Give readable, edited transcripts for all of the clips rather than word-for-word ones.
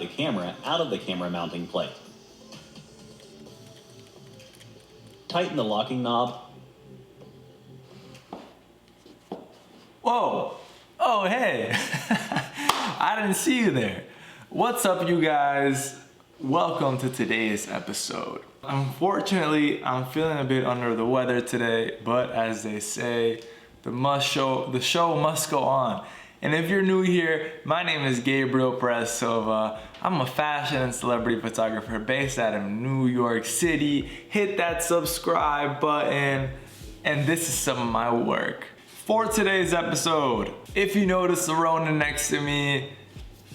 the camera out of the camera mounting plate. Tighten the locking knob. Whoa! Oh, hey! I didn't see you there. What's up, you guys? Welcome to today's episode. Unfortunately, I'm feeling a bit under the weather today, but as they say, the show must go on. And if you're new here, my name is Gabriel Perez Silva. I'm a fashion and celebrity photographer based out of New York City. Hit that subscribe button, and this is some of my work. For today's episode, if you notice the Rona next to me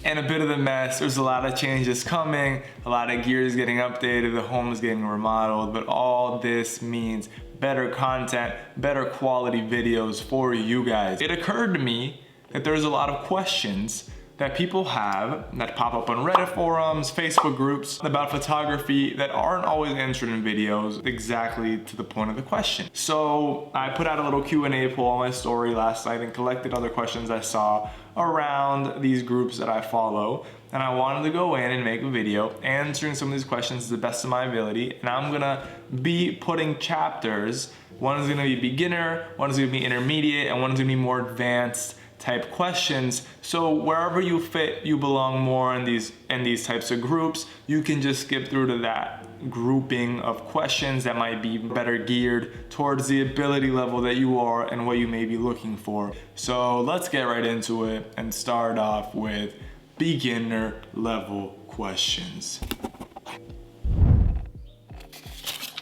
and a bit of the mess, there's a lot of changes coming, a lot of gear is getting updated, the home is getting remodeled, but all this means better content, better quality videos for you guys. It occurred to me that there's a lot of questions that people have that pop up on Reddit forums, Facebook groups about photography that aren't always answered in videos exactly to the point of the question. So I put out a little Q&A poll on my story last night and collected other questions I saw around these groups that I follow. And I wanted to go in and make a video answering some of these questions to the best of my ability. And I'm gonna be putting chapters. One is gonna be beginner, one is gonna be intermediate, and one is gonna be more advanced type questions. So wherever you fit, you belong more in these types of groups. You can just skip through to that grouping of questions that might be better geared towards the ability level that you are and what you may be looking for. So let's get right into it and start off with beginner level questions.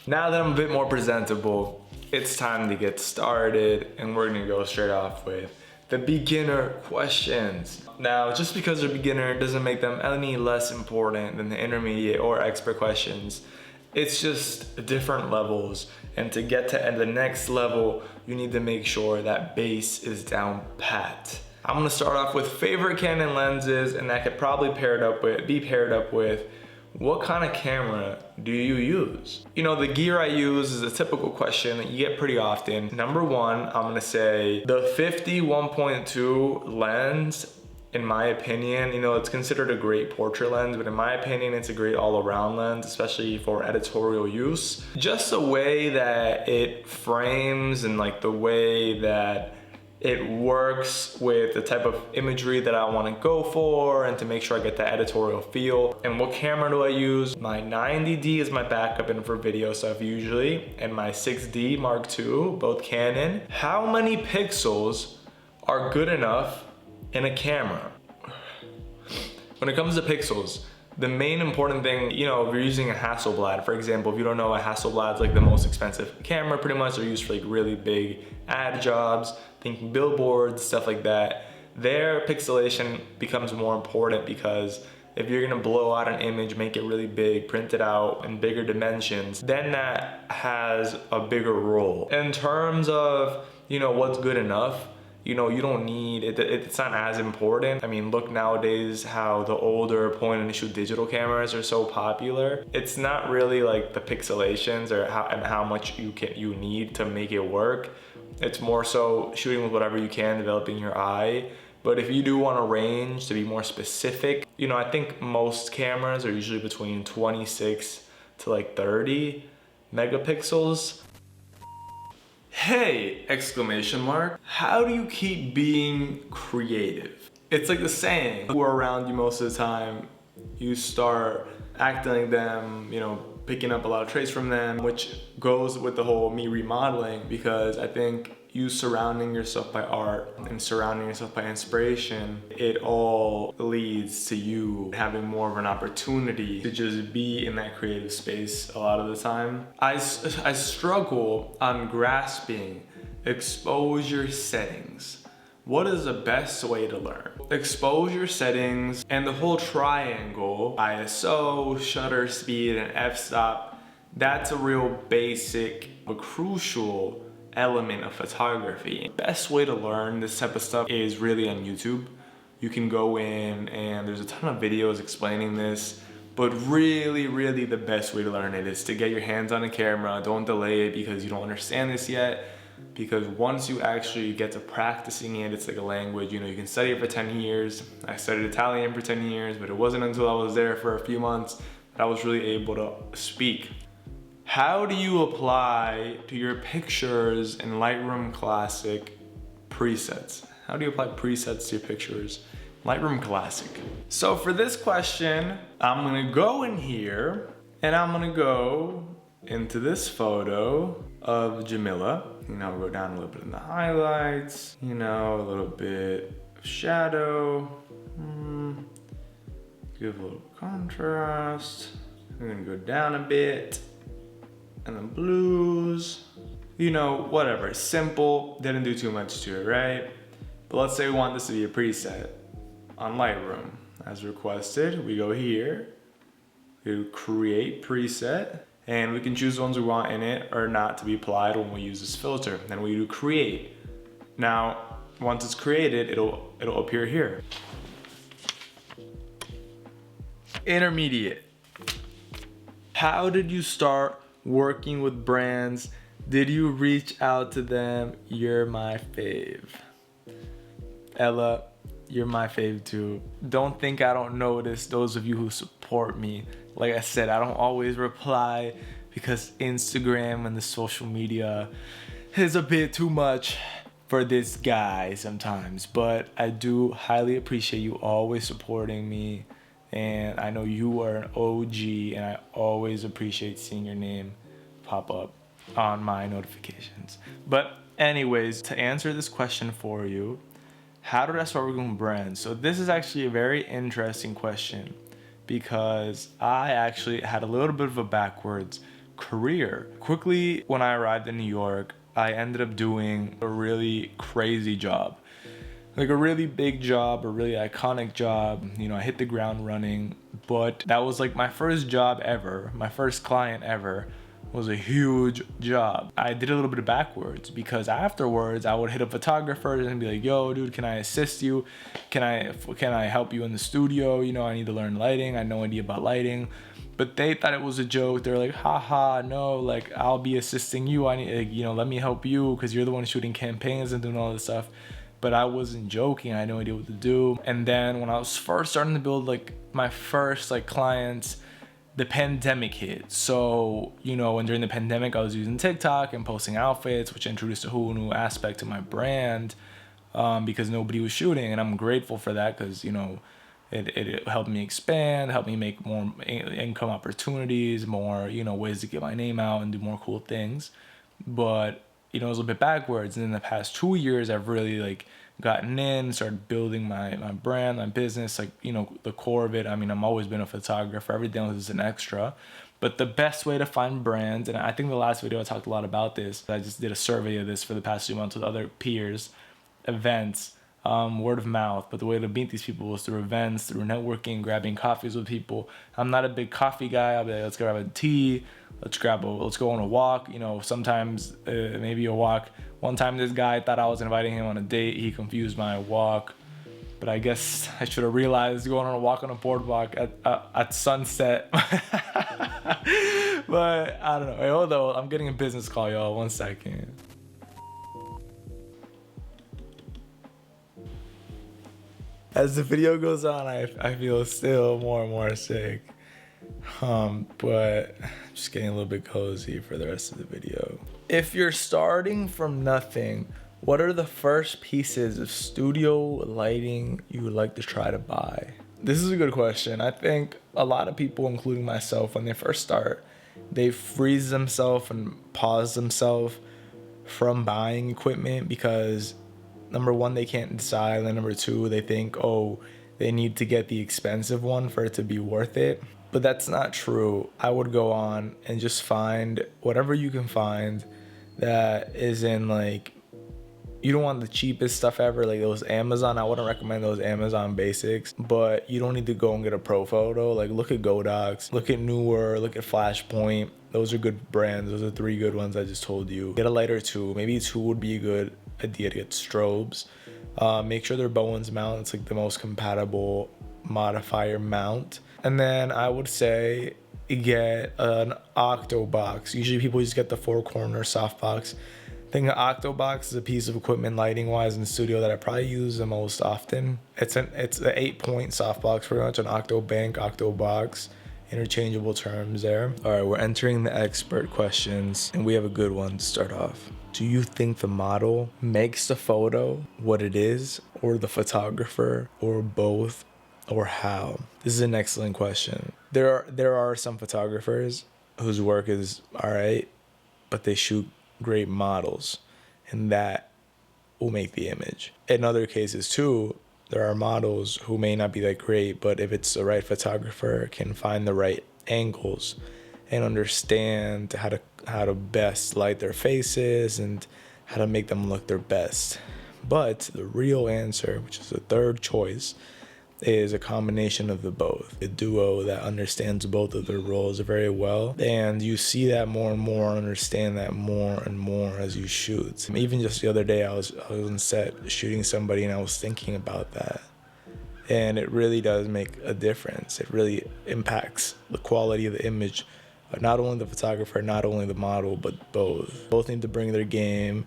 Now that I'm a bit more presentable, it's time to get started, and we're gonna go straight off with the beginner questions. Now, just because they're beginner doesn't make them any less important than the intermediate or expert questions. It's just different levels, and to get to the next level, you need to make sure that base is down pat. I'm gonna start off with favorite Canon lenses, and that could probably be paired up with what kind of camera do you use? You know, the gear I use is a typical question that you get pretty often. Number one, I'm gonna say the 50-1.2 lens, in my opinion, you know, it's considered a great portrait lens, but in my opinion, it's a great all-around lens, especially for editorial use. Just the way that it frames and like the way that it works with the type of imagery that I want to go for and to make sure I get that editorial feel. And what camera do I use? My 90D is my backup in for video stuff usually, and my 6D Mark II, both Canon. How many pixels are good enough in a camera? When it comes to pixels, the main important thing, you know, if you're using a Hasselblad, for example, if you don't know, a Hasselblad's like the most expensive camera, pretty much. They're used for like really big ad jobs, thinking billboards, stuff like that. Their pixelation becomes more important because if you're gonna blow out an image, make it really big, print it out in bigger dimensions, then that has a bigger role. In terms of, you know, what's good enough, you know, you don't need it, it's not as important. I mean, look nowadays how the older point and shoot digital cameras are so popular. It's not really like the pixelations or how much you need to make it work. It's more so shooting with whatever you can, developing your eye. But if you do want a range to be more specific, you know, I think most cameras are usually between 26 to like 30 megapixels. Hey, exclamation mark. How do you keep being creative? It's like the saying, who are around you most of the time, you start acting like them, you know, picking up a lot of traits from them, which goes with the whole me remodeling, because I think you surrounding yourself by art and surrounding yourself by inspiration, it all leads to you having more of an opportunity to just be in that creative space a lot of the time. I struggle on grasping exposure settings. What is the best way to learn? Exposure settings and the whole triangle, ISO, shutter speed, and f-stop, that's a real basic but crucial element of photography. The best way to learn this type of stuff is really on YouTube. You can go in and there's a ton of videos explaining this, but really the best way to learn it is to get your hands on a camera. Don't delay it because you don't understand this yet. because once you actually get to practicing it, it's like a language. You know, you can study it for 10 years. I studied Italian for 10 years, but it wasn't until I was there for a few months that I was really able to speak. How do you apply to your pictures in Lightroom Classic presets? How do you apply presets to your pictures? Lightroom Classic. So for this question, I'm gonna go in here and I'm gonna go into this photo of Jamila. You know, go down a little bit in the highlights, you know, a little bit of shadow. Give a little contrast. I'm gonna go down a bit. And then blues. You know, whatever, simple, didn't do too much to it, right? But let's say we want this to be a preset on Lightroom. As requested, we go here, we create preset, and we can choose the ones we want in it or not to be applied when we use this filter. Then we do create. Now, once it's created, it'll appear here. Intermediate. How did you start working with brands? Did you reach out to them? You're my fave. Ella, you're my fave too. Don't think I don't notice those of you who support me. Like I said, I don't always reply because Instagram and the social media is a bit too much for this guy sometimes. But I do highly appreciate you always supporting me. And I know you are an OG, and I always appreciate seeing your name pop up on my notifications. But anyways, to answer this question for you, how did I start working with brands? So this is actually a very interesting question because I actually had a little bit of a backwards career. Quickly, when I arrived in New York, I ended up doing a really crazy job. Like a really big job, a really iconic job. You know, I hit the ground running, but that was like my first job ever. My first client ever was a huge job. I did a little bit of backwards because afterwards I would hit up photographers and be like, yo, dude, can I assist you? Can I help you in the studio? You know, I need to learn lighting. I have no idea about lighting. But they thought it was a joke. They're like, haha, no, like I'll be assisting you. I need, like, you know, let me help you because you're the one shooting campaigns and doing all this stuff. But I wasn't joking. I had no idea what to do. And then when I was first starting to build like my first like clients, the pandemic hit. So, you know, and during the pandemic, I was using TikTok and posting outfits, which introduced a whole new aspect to my brand because nobody was shooting. And I'm grateful for that because, you know, it helped me expand, helped me make more income opportunities, more, you know, ways to get my name out and do more cool things. But, you know, it was a little bit backwards. And in the past 2 years, I've really like gotten in, started building my brand, my business, like, you know, the core of it. I mean, I've always been a photographer. Everything else is an extra. But the best way to find brands, and I think the last video I talked a lot about this. I just did a survey of this for the past 2 months with other peers, events, word of mouth. But the way to meet these people was through events, through networking, grabbing coffees with people. I'm not a big coffee guy. I'll be like, let's grab a tea. Let's go on a walk. You know, sometimes maybe a walk. One time this guy thought I was inviting him on a date. He confused my walk. But I guess I should have realized going on a walk on a boardwalk at sunset. But I don't know. Hey, hold on. I'm getting a business call, y'all. 1 second. As the video goes on, I feel still more and more sick. But just getting a little bit cozy for the rest of the video. If you're starting from nothing, what are the first pieces of studio lighting you would like to try to buy? This is a good question. I think a lot of people, including myself, when they first start, they freeze themselves and pause themselves from buying equipment because number one, they can't decide, and number two, they think, oh, they need to get the expensive one for it to be worth it. But that's not true. I would go on and just find whatever you can find that is in like, you don't want the cheapest stuff ever, like those Amazon. I wouldn't recommend those Amazon basics, but you don't need to go and get a pro photo. Like look at Godox, look at Newer, look at Flashpoint. Those are good brands. Those are 3 good ones I just told you. Get a light or 2. Maybe 2 would be a good idea to get strobes. Make sure they're Bowens mount. It's like the most compatible modifier mount. And then I would say get an octo box. Usually people just get the 4-corner softbox. think an Octobox is a piece of equipment lighting wise in the studio that I probably use the most often. It's an 8-point softbox, pretty much an Octobank, Octobox, interchangeable terms there. All right, we're entering the expert questions, and we have a good one to start off. Do you think the model makes the photo what it is, or the photographer, or both, or how? This is an excellent question. There are some photographers whose work is all right, but they shoot great models, and that will make the image. In other cases too, there are models who may not be that great, but if it's the right photographer, can find the right angles and understand how to best light their faces and how to make them look their best. But the real answer, which is the third choice, is a combination of the both. A duo that understands both of their roles very well, and you see that more and more, understand that more and more as you shoot. Even just the other day, I was on set shooting somebody, and I was thinking about that, and it really does make a difference. It really impacts the quality of the image. Not only the photographer, not only the model, but both. Both need to bring their game.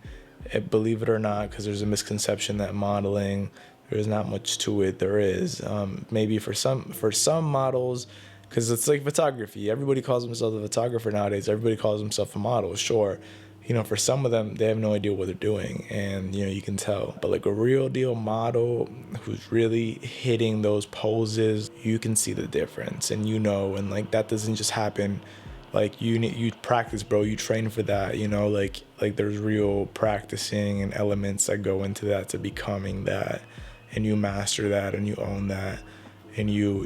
Believe it or not, because there's a misconception that modeling, there's not much to it. There is. Maybe for some models, because it's like photography. Everybody calls themselves a photographer nowadays. Everybody calls themselves a model. Sure, for some of them, they have no idea what they're doing, and you can tell. But like a real deal model who's really hitting those poses, you can see the difference, and and like that doesn't just happen. Like you practice, bro. You train for that, like there's real practicing and elements that go into that to becoming that, and you master that and you own that, and you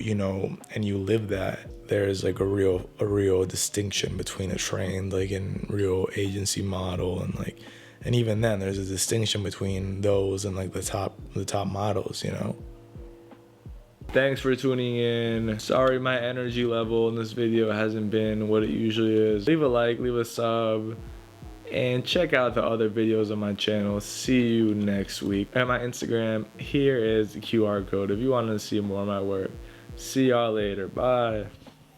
live that. There's like a real distinction between a trained and real agency model, and even then there's a distinction between those and like the top models. Thanks for tuning in. Sorry my energy level in this video hasn't been what it usually is. Leave a like, leave a sub, and check out the other videos on my channel. See you next week. And my Instagram, here is the QR code if you want to see more of my work. See y'all later. Bye.